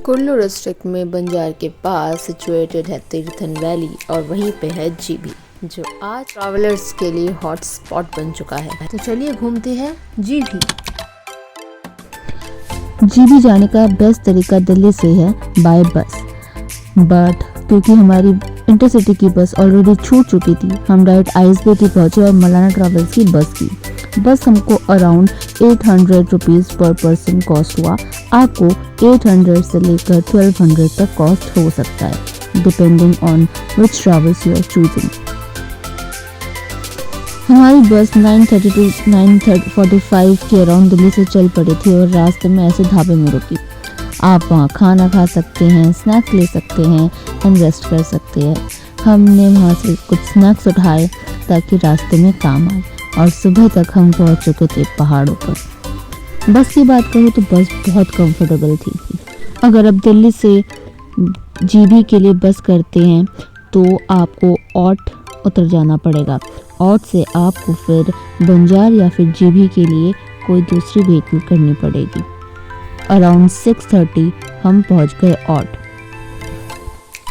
Kullu district में बंजार के पास situated है तीर्थन वैली और वहीं पे है जीबी, जो आज ट्रैवलर्स के लिए हॉट स्पॉट बन चुका है। तो चलिए घूमते हैं जीबी। जीबी जाने का बेस्ट तरीका दिल्ली से है बाय बस, बट क्योंकि हमारी इंटरसिटी की बस ऑलरेडी छूट चुकी थी, हम डायरेक्ट आईएसबीटी पहुंचे और मलाना ट्रैवल्स की बस की। बस हमको अराउंड 800 रुपीज़ पर पर्सन कॉस्ट हुआ। आपको 800 से लेकर 1200 तक कॉस्ट हो सकता है, depending on which travels you are choosing. हमारी बस 9:30 टू 9:45 के अराउंड दिल्ली से चल पड़ी थी और रास्ते में ऐसे ढाबे में रुकी। आप वहाँ खाना खा सकते हैं, स्नैक्स ले सकते हैं एंड रेस्ट कर सकते हैं। हमने वहाँ से कुछ स्नैक्स उठाए ताकि रास्ते में काम आए और सुबह तक हम पहुँच चुके थे पहाड़ों पर। बस की बात करूँ तो बस बहुत कंफर्टेबल थी। अगर आप दिल्ली से जीबी के लिए बस करते हैं तो आपको औट उतर जाना पड़ेगा। औट से आपको फिर बंजार या फिर जीबी के लिए कोई दूसरी व्हीकल करनी पड़ेगी। अराउंड 6:30 हम पहुंच गए औट।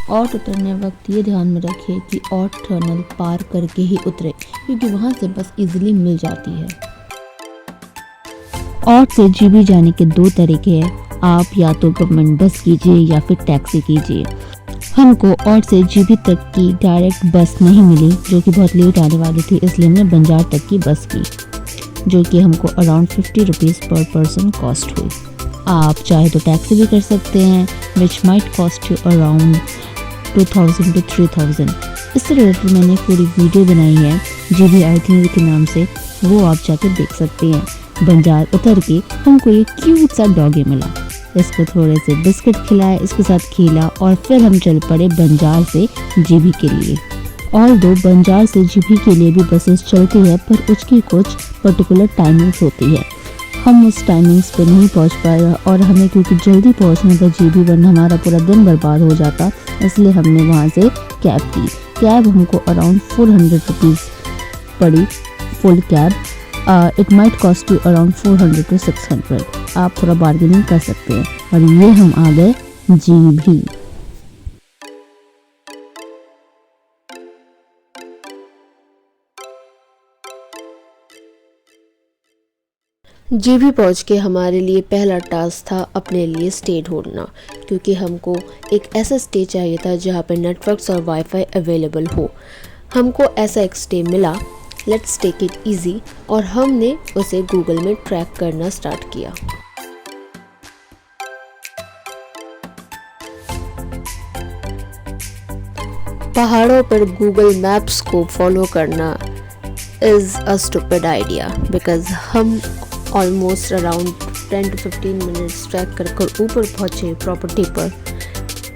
औट उतरने वक्त ये ध्यान में रखिए कि औट टनल पार करके ही उतरे, क्योंकि वहां से बस इजीली मिल जाती है। औट से जीबी जाने के 2 तरीके हैं, आप या तो गवर्नमेंट बस कीजिए या फिर टैक्सी कीजिए। हमको औट से जीबी तक की डायरेक्ट बस नहीं मिली, जो कि बहुत लेट आने वाली थी, इसलिए हमने बंजार तक की बस की, जो कि हमको अराउंड 50 रुपीज़ पर पर्सन कॉस्ट हुई। आप चाहे तो टैक्सी भी कर सकते हैं, which might cost you around 2000 to 3000। इससे रिलेटेड मैंने एक पूरी वीडियो बनाई है जीबी आइटनरी के नाम से, वो आप जाकर देख सकते हैं। बंजार उतर के हमको ये क्यूट सा डॉगी मिला, इसको थोड़े से बिस्किट खिलाए, इसके साथ खेला और फिर हम चल पड़े बंजार से जीबी के लिए। और दो बंजार से जीबी के लिए भी बसेस चलती है, पर उसकी कुछ पर्टिकुलर टाइमिंग्स होती है। हम उस टाइमिंग्स पे नहीं पहुंच पाए और हमें क्योंकि जल्दी पहुंचना था जीबी, वरना हमारा पूरा दिन बर्बाद हो जाता, इसलिए हमने वहां से कैब की। कैब हमको अराउंड 400 रुपीज़ पड़ी, full cab. It might cost you around 400 to 600। आप थोड़ा बार्गेनिंग कर सकते हैं। और ये हम आ गए जीबी। जीबी पहुंच के हमारे लिए पहला टास्क था अपने लिए स्टे ढूंढना, क्योंकि हमको एक ऐसा स्टे चाहिए था जहां पे नेटवर्क्स और वाईफाई अवेलेबल हो। हमको ऐसा एक स्टे मिला, लेट्स टेक इट इजी, और हमने उसे गूगल में ट्रैक करना स्टार्ट किया। पहाड़ों पर गूगल मैप्स को फॉलो करना is a stupid idea, because हम almost around 10 to 15 minutes track कर ऊपर पहुंचे प्रॉपर्टी पर,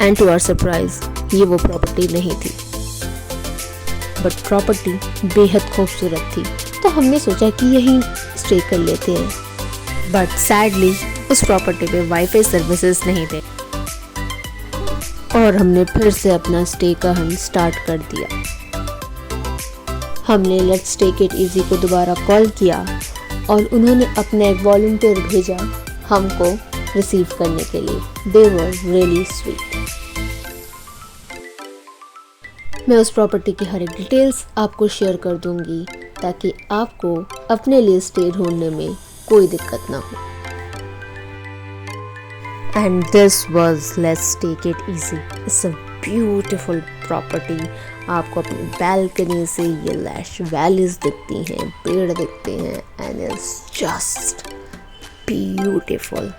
एंड टू आवर सरप्राइज ये वो प्रॉपर्टी नहीं थी, बट प्रॉपर्टी बेहद खूबसूरत थी। तो हमने सोचा कि यहीं स्टे कर लेते हैं, बट सैडली उस प्रॉपर्टी पे वाईफाई सर्विसेज नहीं थे और हमने फिर से अपना स्टे का हंट स्टार्ट कर दिया। हमने लेट्स टेक इट इजी को दोबारा कॉल किया और उन्होंने अपना एक वॉलंटियर भेजा हमको रिसीव करने के लिए। दे वर रियली स्वीट। मैं उस प्रॉपर्टी की हर एक डिटेल्स आपको शेयर कर दूंगी, ताकि आपको अपने लिए स्टे ढूंढने में कोई दिक्कत ना हो। And this was let's take it easy. It's a beautiful property. आपको अपनी बैल्कनी से ये लैश वैलीज दिखती हैं, पेड़ दिखते हैं, and it's just beautiful.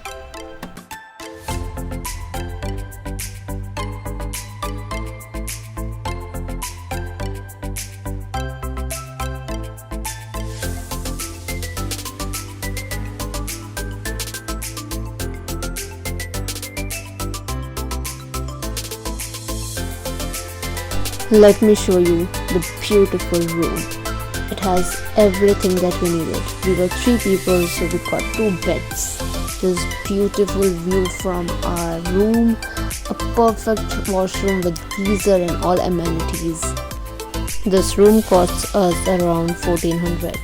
Let me show you the beautiful room. It has everything that we needed. We were 3 people, so we got 2 beds. This beautiful view from our room, a perfect washroom with geyser and all amenities. This room costs us around 1400.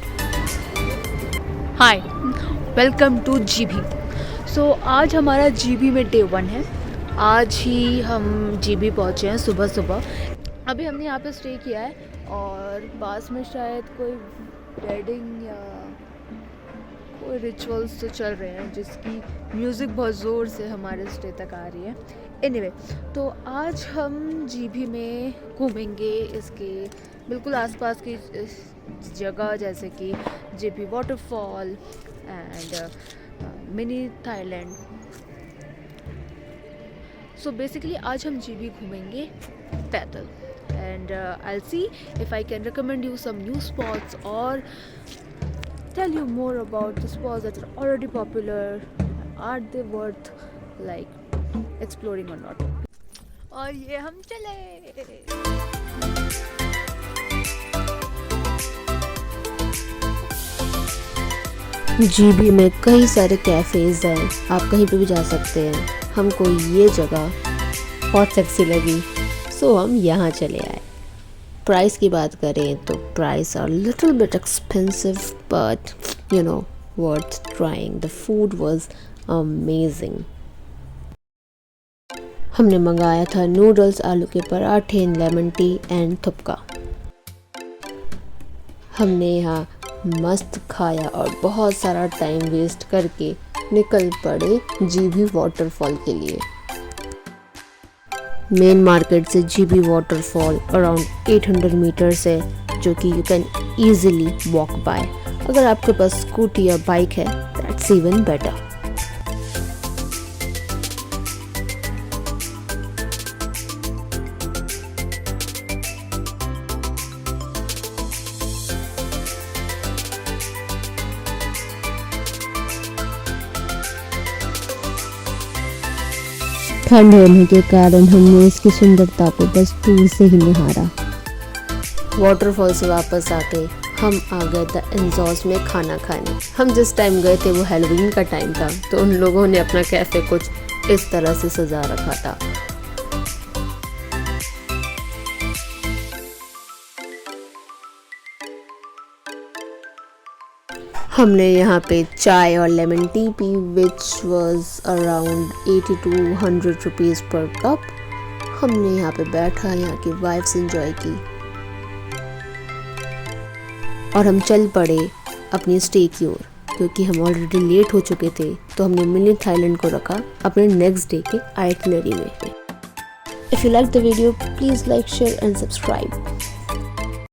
Hi, welcome two GB. सो आज हमारा GB में day 1 है। आज ही हम GB पहुँचे हैं सुबह सुबह। अभी हमने यहाँ पे स्टे किया है और पास में शायद कोई वेडिंग या कोई रिचुअल्स तो चल रहे हैं जिसकी म्यूज़िक बहुत ज़ोर से हमारे स्टे तक आ रही है। एनीवे, तो आज हम जीबी में घूमेंगे इसके बिल्कुल आसपास की जगह, जैसे कि GB waterfall and mini Thailand. So basically आज हम जीबी घूमेंगे पैदल and I'll see if I can recommend you some new spots or tell you more about the spots that are already popular. Are they worth like exploring or not? और ये हम चले। GB में कई सारे cafes हैं, आप कहीं पे भी जा सकते हैं। हमको ये जगह बहुत सेक्सी लगी, सो हम यहाँ चले आए। प्राइस की बात करें तो price are little bit expensive but you know worth trying. The food was amazing. हमने मंगाया था नूडल्स, आलू के पराठे, लेमन टी एंड थुपका। हमने यहाँ मस्त खाया और बहुत सारा टाइम वेस्ट करके निकल पड़े जीबी वाटरफॉल के लिए। मेन मार्केट से जीबी वाटरफॉल अराउंड 800 मीटर्स है, जो कि you can easily walk bye. अगर आपके पास स्कूटी या बाइक है दैट्स इवन बेटर। ठंड होने के कारण हमने इसकी सुंदरता को बस दूर से ही निहारा। वाटरफॉल से वापस आके हम आ गए द एंजॉस में खाना खाने। हम जिस टाइम गए थे वो हैलोवीन का टाइम था, तो उन लोगों ने अपना कैफ़े कुछ इस तरह से सजा रखा था। हमने यहाँ पे चाय और lemon tea P which was around 80 to 100 rupees पर कप। हमने यहाँ पे बैठा, यहाँ की वाइब्स एंजॉय की और हम चल पड़े अपनी स्टे की ओर, क्योंकि हम ऑलरेडी लेट हो चुके थे। तो हमने मिनी थाईलैंड को रखा अपने नेक्स्ट डे के आइटनरी में। If you like the video please like, share and subscribe.